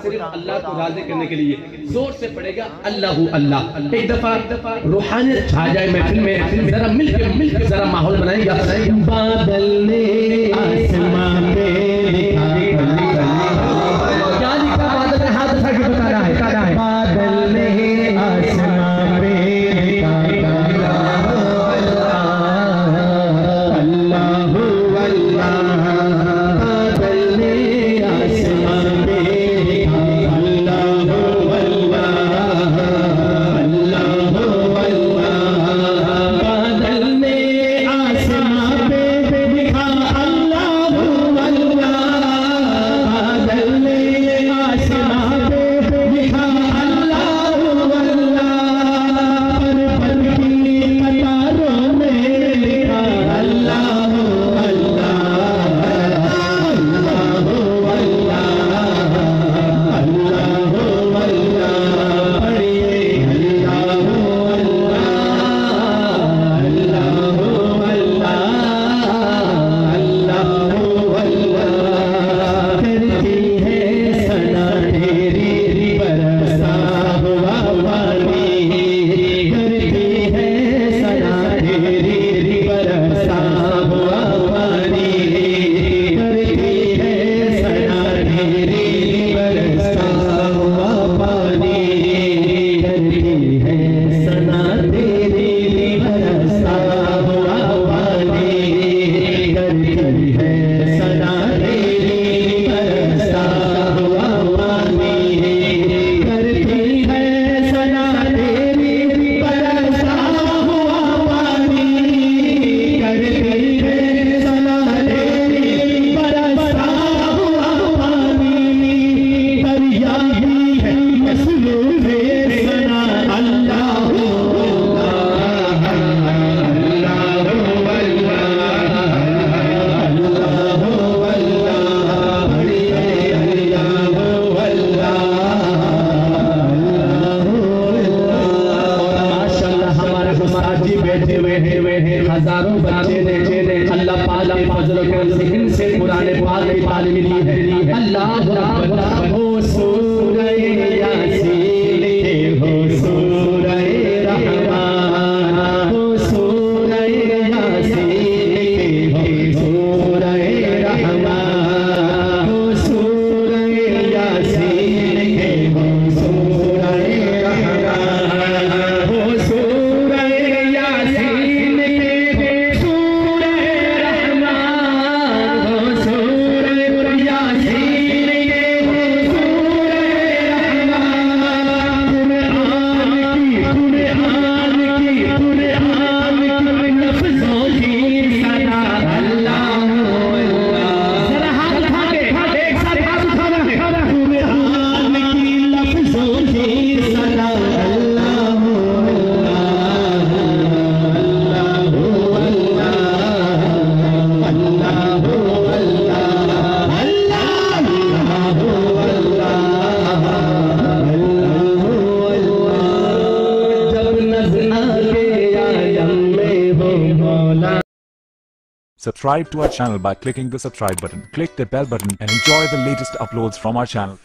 सिर्फ अल्लाह को राज़ी करने के लिए जोर से पड़ेगा अल्लाहू अल्लाह। एक दफा रूहानियत छा जाए महफिल में, जरा मिलके जरा माहौल बनाएंगे। बादल ने आसमां पे लिखा, क्या लिखा? बादल ने हाथ उठा के बता रहा है, बादल ने आसमां पे लिखा अल्लाहू अल्लाह। बादल ने आसमां पे लिखा अल्लाहू अल्लाह, अल्लाहू अल्लाह। बादल ने आसमां पे लिखा हुए हैं हजारों बच्चे ने अल्लाह पाक के फजल और करम से इनसे कुरान पाक की तालीम ली है। अल्लाह अकबर। हो सूरह यासीन, हो सूरह रहमान, हो सूरह यासीन, हो सूरह रहमान, हो सूरह यासीन, हो सूरह रहमान, हो सूरह यासीन, हो सूरह रहमान, हो सूरह यासीन, हो सूरह Subscribe to our channel by clicking the subscribe button. Click the bell button and enjoy the latest uploads from our channel.